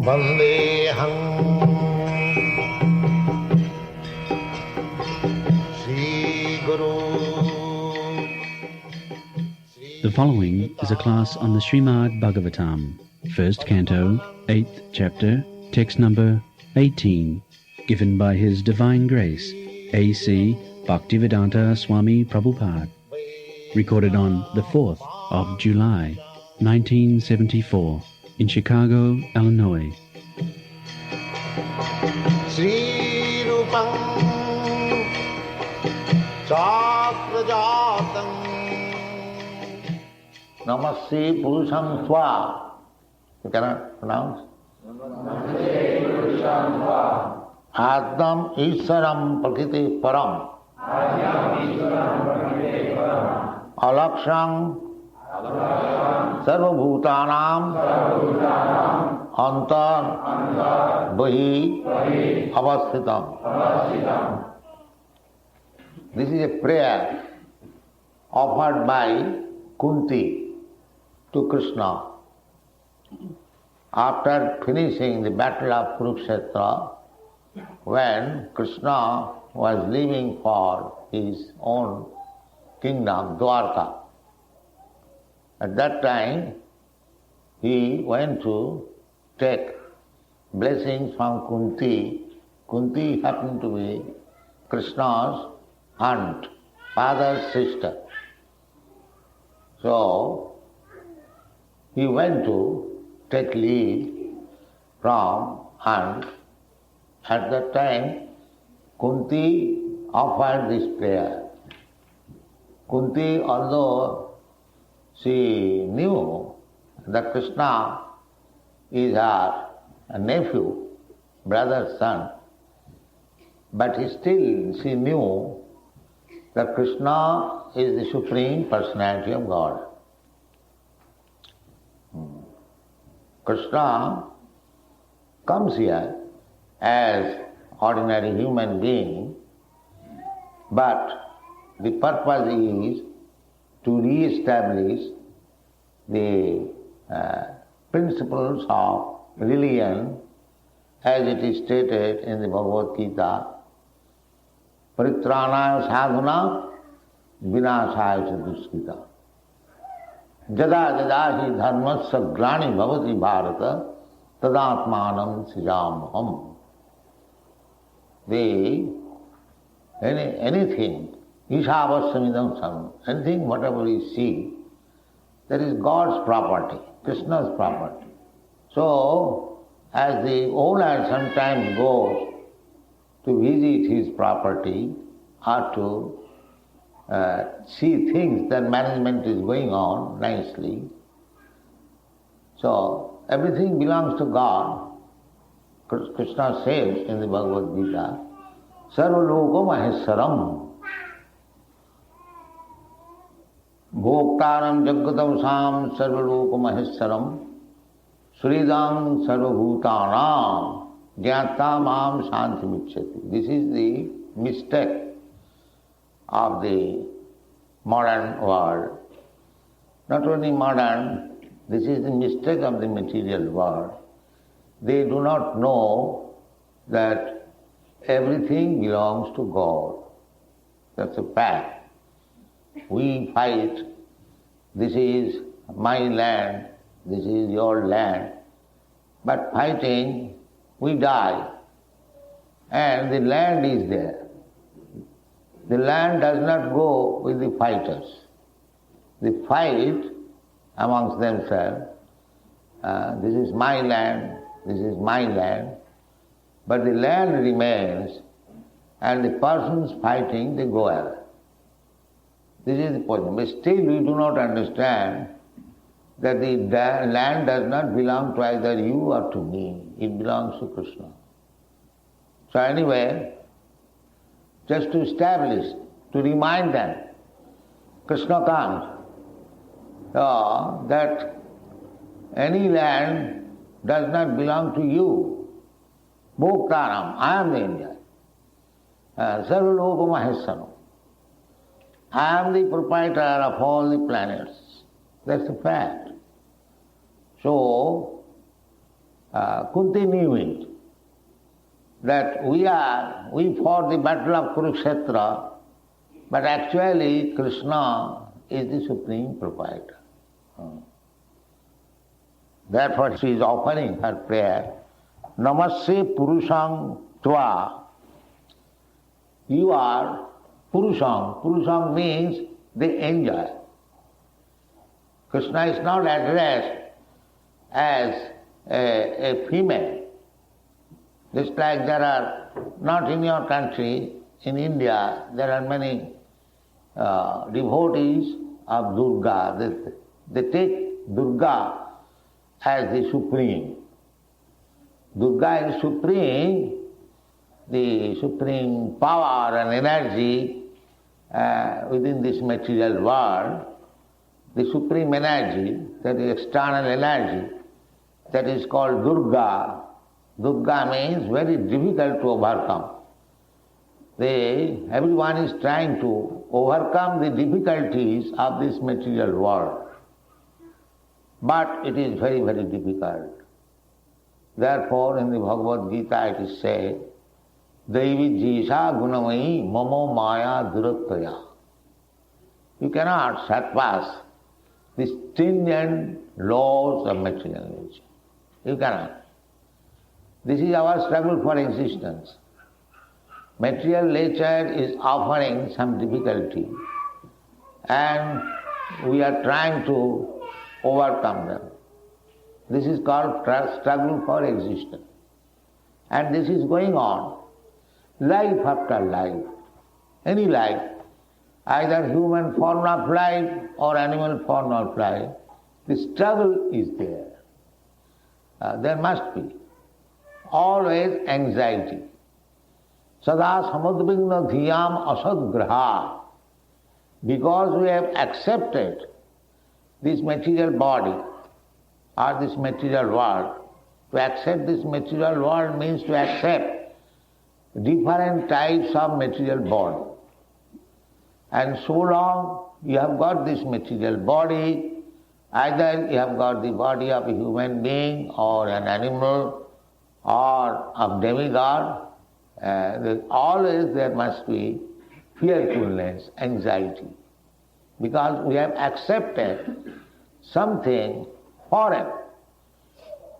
Vandeham Sri Guru. The following is a class on the Srimad Bhagavatam, first canto, 8th chapter, text number 18, given by His Divine Grace, A.C. Bhaktivedanta Swami Prabhupada, recorded on the 4th of July, 1974, in Chicago, Illinois. Sri Rupam Chakrajatam Namaste Purusham Swa. You cannot pronounce? Namaste Purusham Swa. Adam Iswaram Prakriti Param. Adam Iswaram Prakriti Param. Alaksham Sarvabhutanam Antar Bahi Avasthitam. This is a prayer offered by Kunti to Krishna after finishing the battle of Kurukshetra, when Krishna was leaving for his own kingdom, Dwarka. At that time, he went to take blessings from Kunti. Kunti happened to be Krishna's aunt, father's sister. So, he went to take leave from aunt. At that time, Kunti offered this prayer. Kunti, although she knew that Krishna is her nephew, brother's son, but still she knew that Krishna is the Supreme Personality of God. Krishna comes here as ordinary human being, but the purpose is to re-establish the principles of religion as it is stated in the Bhagavad Gita. Paritranaya sadhuna vinashaya duskita. Jada jada hi dharmasya glani bhavati bharata tadatmanam srijamaham. Anything, ishavassamidam sam, anything whatever we see, that is God's property, Krishna's property. So, as the owner sometimes goes to visit his property or to see things that management is going on nicely, so everything belongs to God. Krishna says in the Bhagavad Gita, Sarva loko maheswaram Bhoktaram Jagatam Sam Sarvaloka Maheswaram Sridam Sarvabhutanam Jnatamam Shanti Micchati. This is the mistake of the modern world. Not only modern, this is the mistake of the material world. They do not know that everything belongs to God. That's a fact. We fight, this is my land, this is your land, but fighting, we die, and the land is there. The land does not go with the fighters. They fight amongst themselves, this is my land, this is my land, but the land remains, and the persons fighting, they go away. This is the point. But still we do not understand that the land does not belong to either you or to me. It belongs to Krishna. So anyway, just to establish, to remind them, Krishna comes, that any land does not belong to you. Bhoktaram, I am the India. Sarvaloka maheswaram. I am the proprietor of all the planets. That's the fact. So, Kunti knew it, that we fought the battle of Kurukshetra, but actually Krishna is the Supreme Proprietor. Therefore she is offering her prayer, Namasya Purusham Tva. You are Purusham. Purusham means the angel. Krishna is not addressed as a female. Just like there are, not in your country, in India, there are many devotees of Durga. They take Durga as the supreme. Durga is supreme, the supreme power and energy within this material world, the supreme energy, that is external energy, that is called Durga. Durga means very difficult to overcome. Everyone is trying to overcome the difficulties of this material world. But it is very, very difficult. Therefore, in the Bhagavad Gita it is said, Devi Jisa Gunamayi Mamo Maya Durattaya. You cannot surpass the stringent laws of material nature. You cannot. This is our struggle for existence. Material nature is offering some difficulty and we are trying to overcome them. This is called struggle for existence. And this is going on, life after life. Any life, either human form of life or animal form of life, the struggle is there. There must be always anxiety. Sada samudvigna dhiyam asadgraha. Because we have accepted this material body or this material world, to accept this material world means to accept different types of material body. And so long you have got this material body, either you have got the body of a human being or an animal or of demigod, always there must be fearfulness, anxiety, because we have accepted something foreign.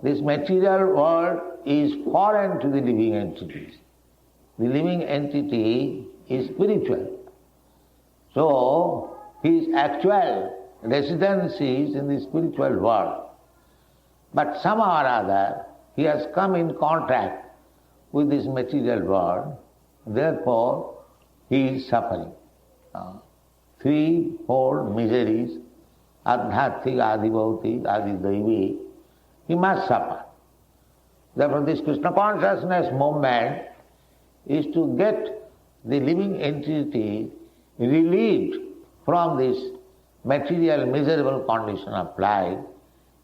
This material world is foreign to the living entities. The living entity is spiritual. So his actual residence is in the spiritual world. But somehow or other he has come in contact with this material world, therefore he is suffering. Threefold miseries, adhyatthik, adhibhautik, adhidaivi, he must suffer. Therefore this Krishna consciousness movement is to get the living entity relieved from this material miserable condition of life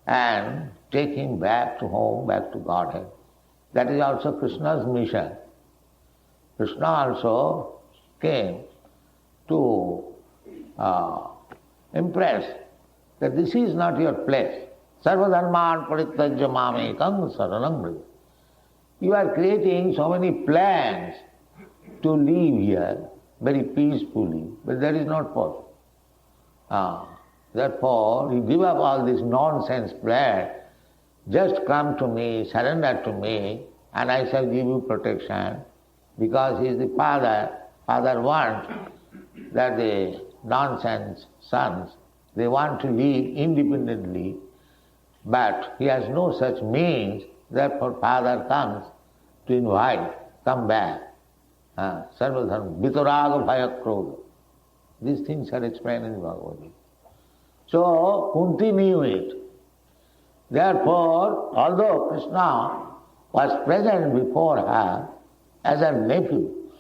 and take him back to home, back to Godhead. That is also Krishna's mission. Krishna also came to impress that this is not your place. Sarvadharman parityajya mamekam saranam vraja. You are creating so many plans to live here very peacefully, but that is not possible. Therefore, you give up all this nonsense plan. Just come to me, surrender to me, and I shall give you protection, because he is the father. Father wants that the nonsense sons, they want to live independently, but he has no such means, therefore father comes to invite, come back. Sarvadharma, vitaraga bhaya krodha. These things are explained in the Bhagavad Gita. So Kunti knew it. Therefore, although Krishna was present before her as her nephew,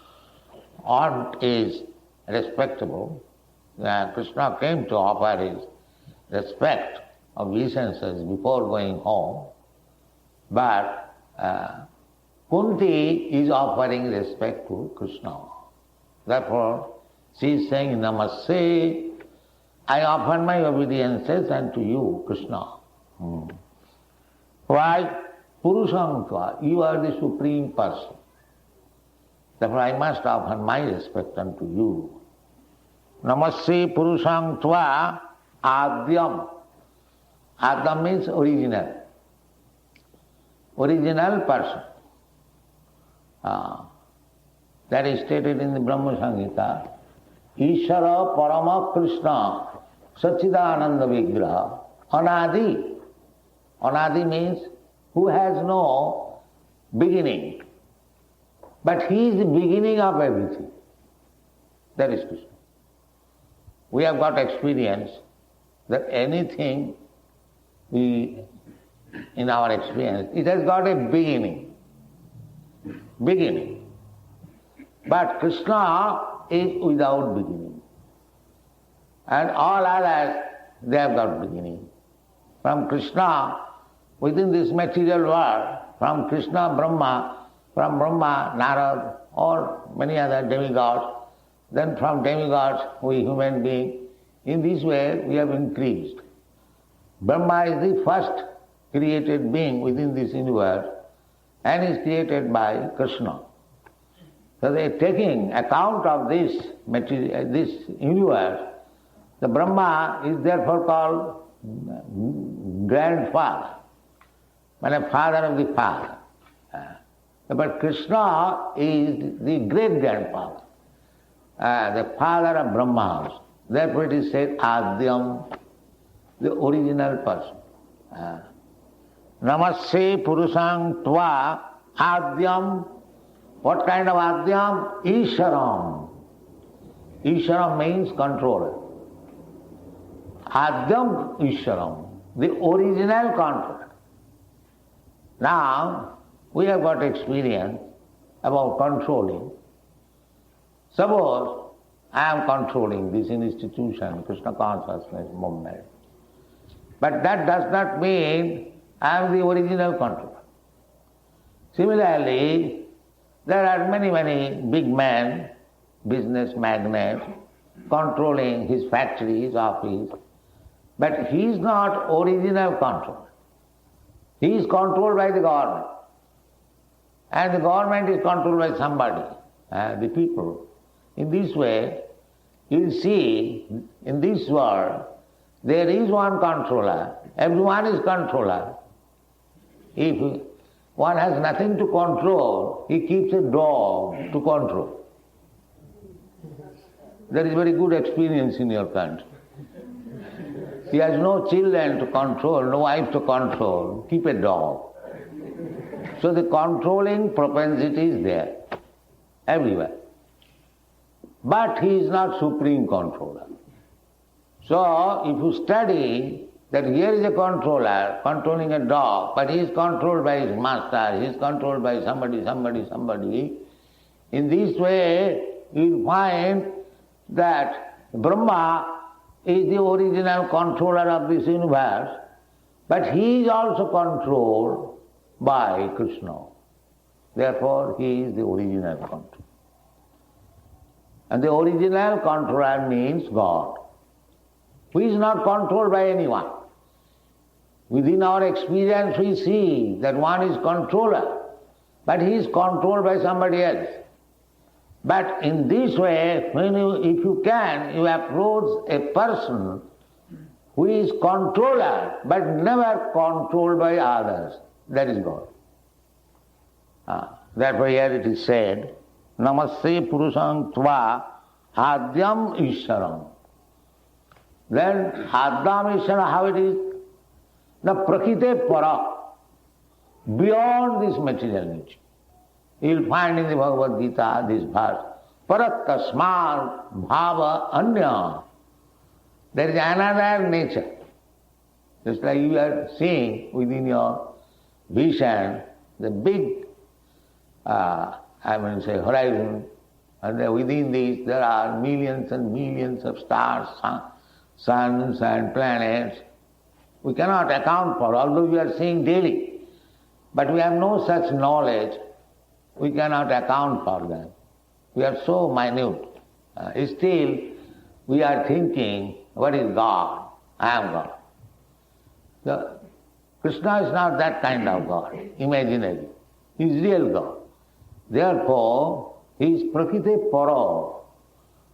aunt is respectable, Krishna came to offer his respect, obeisances before going home, but Kunti is offering respect to Krishna. Therefore, she is saying, Namaste, I offer my obeisances unto you, Krishna. Why? Purusankva, you are the Supreme Person. Therefore I must offer my respect unto you. Namaste Purusang Tva Adyam. Adyam means original. Original person. That is stated in the Brahma Samhita. Ishara Parama Krishna Sachidananda Vigraha Anadi. Anadi means who has no beginning. But he is the beginning of everything. That is Krishna. We have got experience that anything in our experience, it has got a beginning. Beginning. But Krishna is without beginning. And all others, they have got beginning. From Krishna, within this material world, from Krishna, Brahma, from Brahma, Narad, or many other demigods, then from demigods, we human beings, in this way we have increased. Brahma is the first created being within this universe and is created by Krishna. So they are taking account of this material, this universe. The Brahma is therefore called grandfather, and father of the father. But Krishna is the great-grandfather, the father of Brahma. Therefore it is said Adyam, the original person. Namaste Purusang Tva Adyam. What kind of Adyam? Isharam. Isharam means controller. Adyam Isharam, the original controller. Now, we have got experience about controlling. Suppose I am controlling this institution, Krishna consciousness movement. But that does not mean I am the original controller. Similarly, there are many big men, business magnates, controlling his factory, his office, but he is not original controller. He is controlled by the government. And the government is controlled by somebody, the people. In this way, you see, in this world, there is one controller. Everyone is controller. If one has nothing to control, he keeps a dog to control. There is very good experience in your country. He has no children to control, no wife to control, keep a dog. So the controlling propensity is there, everywhere. But he is not supreme controller. So if you study that here is a controller controlling a dog, but he is controlled by his master, he is controlled by somebody. In this way, you will find that Brahma is the original controller of this universe, but he is also controlled by Krishna. Therefore, he is the original controller. And the original controller means God, who is not controlled by anyone. Within our experience we see that one is controller, but he is controlled by somebody else. But in this way, if you can, you approach a person who is controller, but never controlled by others. That is God. Therefore here it is said, Namaste Purusang Tva Adyam Isharam. Then Adyam Isharam, how it is? The Prakite Para, beyond this material nature. You will find in the Bhagavad Gita this verse, Parat Tasmar Bhava Anya. There is another nature. Just like you are seeing within your vision, the big, horizon, and within this there are millions and millions of stars, suns and planets. We cannot account for, although we are seeing daily, but we have no such knowledge. We cannot account for them. We are so minute. Still, we are thinking, what is God? I am God. So, Krishna is not that kind of God, imaginary. He is real God. Therefore, he is Prakriti Para.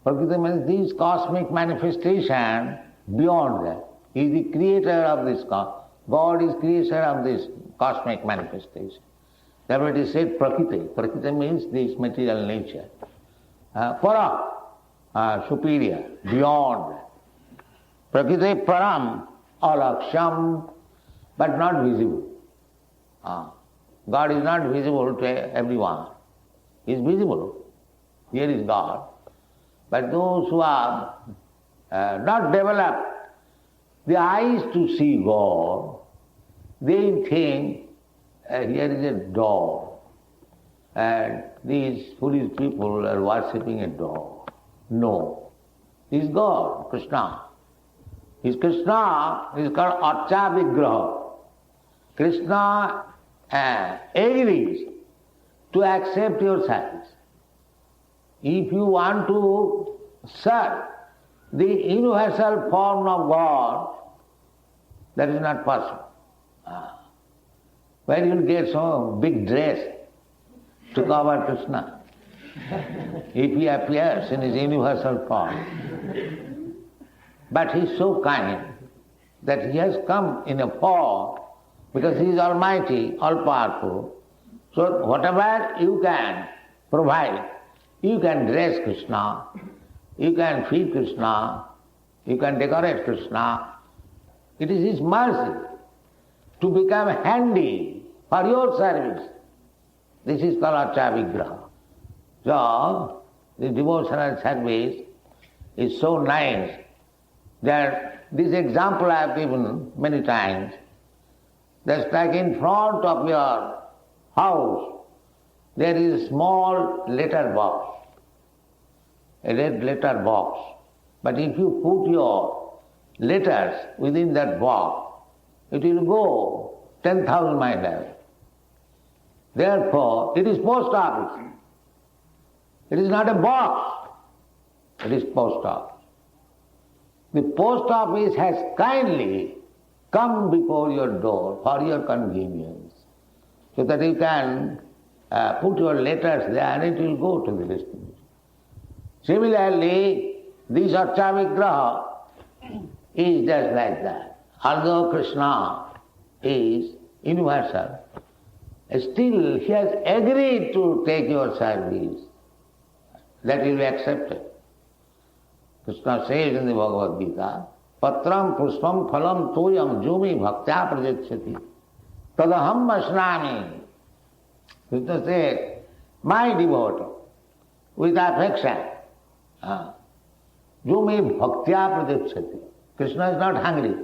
Prakriti means this cosmic manifestation beyond that. He is the creator of this God is creator of this cosmic manifestation. Therefore it is said Prakriti. Prakriti means this material nature. Para, superior, beyond. Prakriti Param, alaksham, but not visible. God is not visible to everyone. He is visible. Here is God. But those who are not developed the eyes to see God, they think here is a dog and these foolish people are worshipping a dog. No. He is God, Krishna. His Krishna is called Archa Vigraha. Krishna agrees to accept your service. If you want to serve the universal form of God, that is not possible. Where you will get some big dress to cover Krishna if he appears in his universal form? But he is so kind that he has come in a form because he is almighty, all-powerful. So whatever you can provide, you can dress Krishna, you can feed Krishna, you can decorate Krishna. It is his mercy to become handy for your service. This is called Archa Vigraha. So, the devotional service is so nice that this example I have given many times. Just like in front of your house, there is a small letter box, a red letter box. But if you put your letters within that box, it will go 10,000 miles away. Therefore, it is post office. It is not a box, it is post office. The post office has kindly come before your door for your convenience, so that you can put your letters there and it will go to the destination. Similarly, this Archa Vigraha is just like that. Although Krishna is universal, still he has agreed to take your service. That will be accepted. Krishna says in the Bhagavad Gita, Patram pushpam phalam toyam jumi bhaktya prajachyati tadaham vasnami. Krishna says, my devotee, with affection, jumi bhaktya prajachyati. Krishna is not hungry.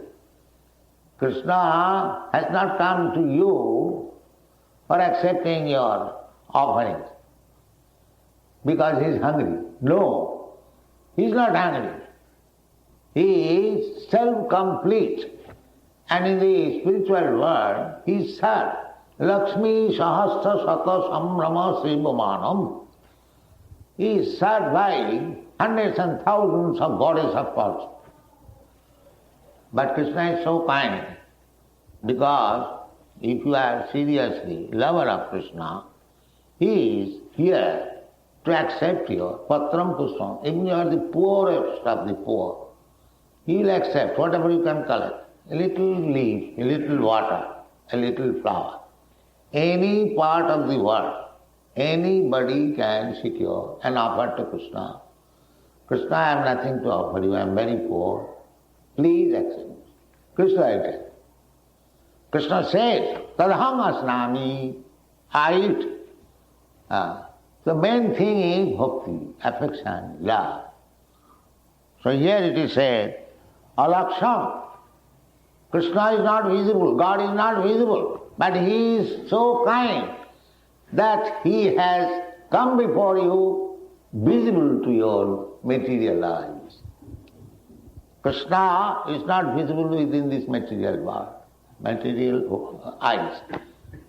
Krishna has not come to you for accepting your offerings because he is hungry. No, he is not hungry. He is self-complete. And in the spiritual world, he is served. Lakshmi Sahasra Saka Samrama Srivamanam. He is served by hundreds and thousands of goddesses of persons. But Krishna is so kind because if you are seriously lover of Krishna, he is here to accept your patram pushpam. Even you are the poorest of the poor, he will accept whatever you can collect. A little leaf, a little water, a little flower. Any part of the world, anybody can secure and offer to Krishna. Krishna, I have nothing to offer you, I am very poor. Please accept. Krishna accepts. Krishna says, Tadaham asnami, I eat. The main thing is bhakti, affection, love. So here it is said, alaksham. Krishna is not visible, God is not visible, but he is so kind that he has come before you visible to your material eyes. Krishna is not visible within this material world, material eyes.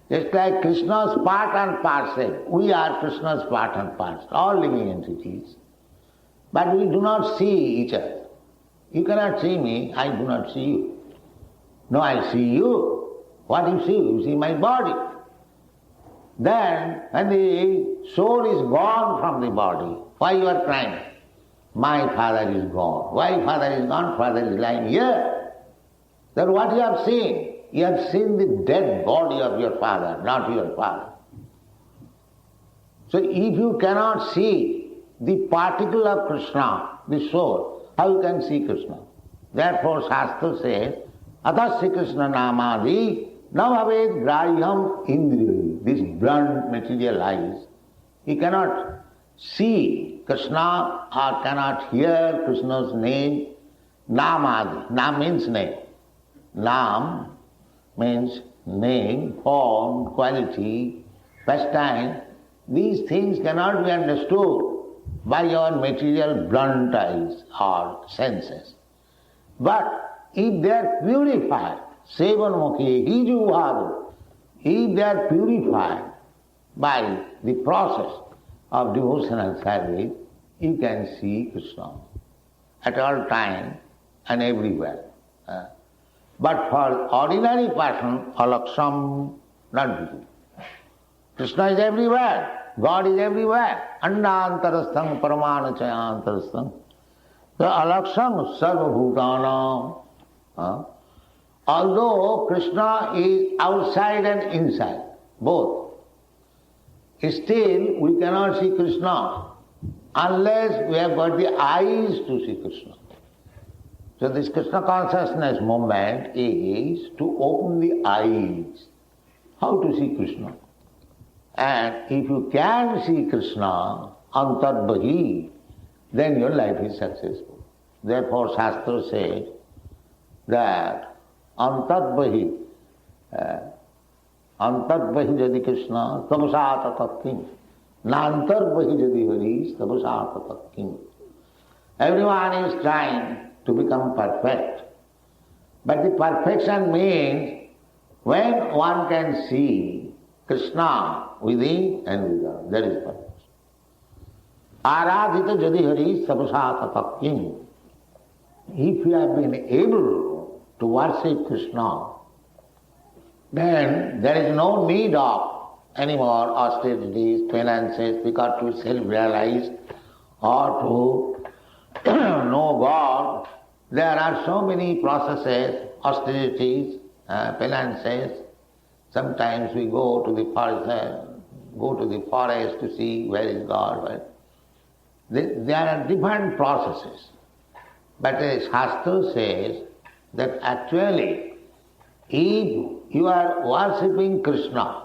Just like Krishna's part and parcel, we are Krishna's part and parcel, all living entities. But we do not see each other. You cannot see me, I do not see you. No, I see you. What you see my body. Then when the soul is gone from the body, why you are crying? My father is gone. Why father is gone? Father is lying here. Then what you have seen? You have seen the dead body of your father, not your father. So if you cannot see the particle of Krishna, the soul, how you can see Krishna? Therefore Shastra says, Atasya Krishna namadi navaved grahyam indriya. This blunt material eyes, he cannot see Krishna or cannot hear Krishna's name. Namadi. Nam means name. Nam means name, form, quality, pastime. These things cannot be understood by your material blunt eyes or senses. But if they are purified, sevanmukhi, hijuvharu, if they are purified by the process of devotional service, you can see Krishna at all times and everywhere. But for ordinary person, alaksham, not visible. Krishna is everywhere, God is everywhere. Andantarastham paramanachayantarastham. So alaksham sarvabhutanam. Although Krishna is outside and inside, both, still we cannot see Krishna unless we have got the eyes to see Krishna. So this Krishna consciousness movement is to open the eyes. How to see Krishna? And if you can see Krishna, antarbhahi, then your life is successful. Therefore Shastra says that antarbhahi, antarbhahi jadi Krishna, tapasata tatkim. Nantarbhahi jadi Hari, tapasata tatkim. Everyone is trying to become perfect. But the perfection means when one can see Krishna within and without. That is perfection. Aradhita jadi Hari sabasata takim. If you have been able to worship Krishna, then there is no need of any more austerities, penances, because to self-realize or to know God. There are so many processes, austerities, penances. Sometimes we go to the forest to see where is God. Right? There are different processes. But the Shastra says that actually, if you are worshipping Krishna,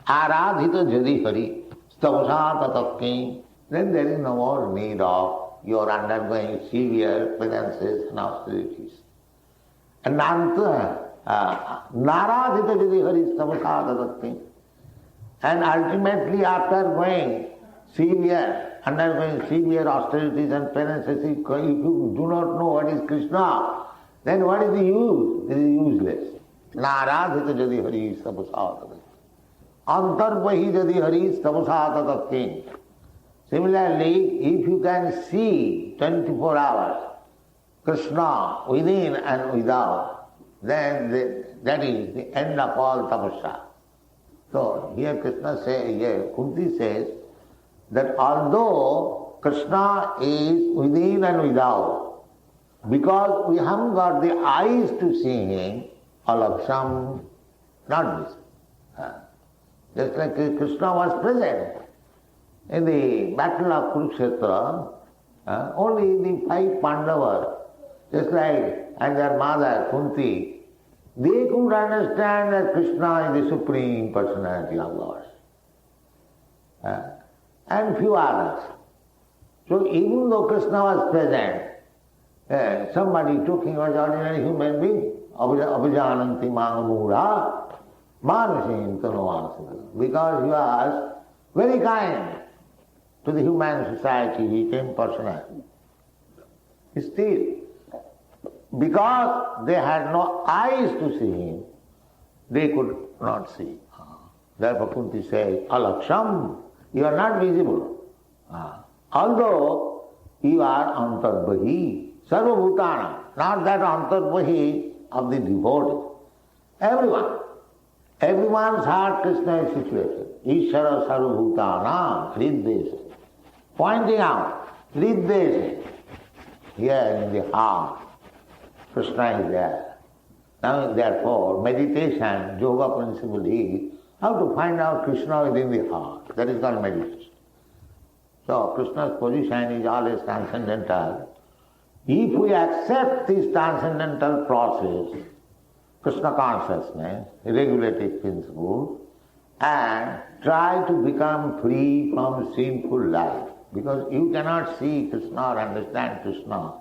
aradhita jadi Hari, stavasata tatkim, then there is no more need of your undergoing severe penances and austerities. And naradhita jadi Hari, stavasata tatkim. And ultimately after undergoing severe austerities and penances, if you do not know what is Krishna, then what is the use? It is useless. Naradhita jadi Hari sabasata. Antarbhahi jadi Hari sabasata tattim. Similarly, if you can see 24 hours Krishna within and without, then that is the end of all tapasya. So here Kunti says that although Krishna is within and without, because we haven't got the eyes to see him, alaksham, not visible. Just like Krishna was present in the battle of Kurukshetra, only the 5 Pandavas, just like and their mother Kunti, they could understand that Krishna is the Supreme Personality of God. And few others. So even though Krishna was present, somebody took him as ordinary human being, abhijananti mangamura, manusim tanuvansana, because he was very kind to the human society, he came personally. Still, because they had no eyes to see him, they could not see. Therefore Kunti says, alaksham, you are not visible. Although you are antarbhahi, sarvabhutana, not that antarbhahi of the devotee. Everyone. Everyone's heart Krishna is situated. Ishara sarvabhutanam hrideshe. Pointing out, hrideshe. Here in the heart, Krishna is there. Now therefore, meditation, yoga principle is how to find out Krishna within the heart. That is called meditation. So Krishna's position is always transcendental. If we accept this transcendental process, Krishna consciousness, regulative principle, and try to become free from sinful life, because you cannot see Krishna or understand Krishna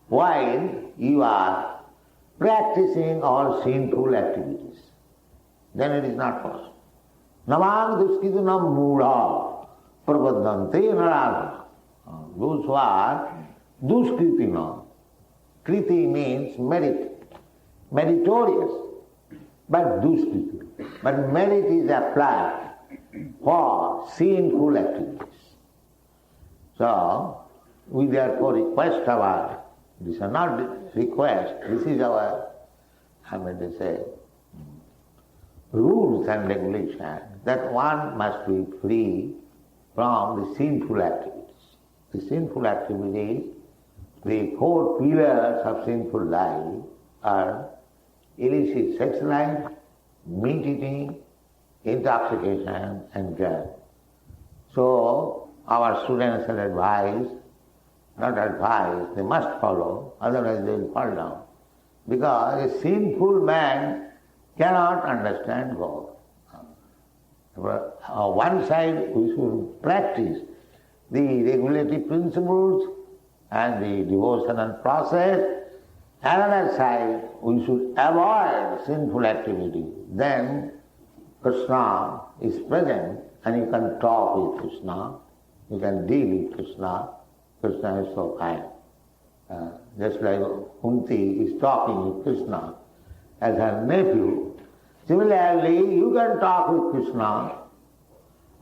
while you are practicing all sinful activities. Then it is not possible. Namang duskidunam mudha prabodhante narada. Those who are duskritina. Kriti means merit, meritorious, but duskriti. But merit is applied for sinful activities. So, we therefore request our, this is not request, this is our, rules and regulations, that one must be free from the sinful activities. The sinful activities, the four pillars of sinful life are illicit sex life, meat eating, intoxication and drug. So our students are advised, not advised, they must follow, otherwise they will fall down. Because a sinful man cannot understand God. On one side we should practice the regulative principles and the devotional process. Another side we should avoid sinful activity. Then Krishna is present and you can talk with Krishna, you can deal with Krishna. Krishna is so kind. Just like Kunti is talking with Krishna as her nephew, similarly you can talk with Krishna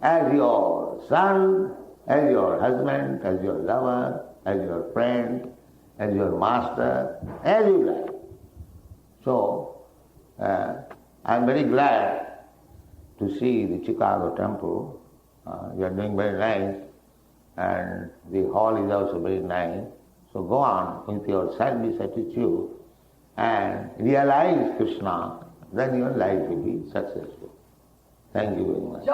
as your son, as your husband, as your lover, as your friend, as your master, as you like. So, I am very glad to see the Chicago temple. You are doing very nice, and the hall is also very nice. So go on with your selfish attitude and realize Krishna, then your life will be successful. Thank you very much.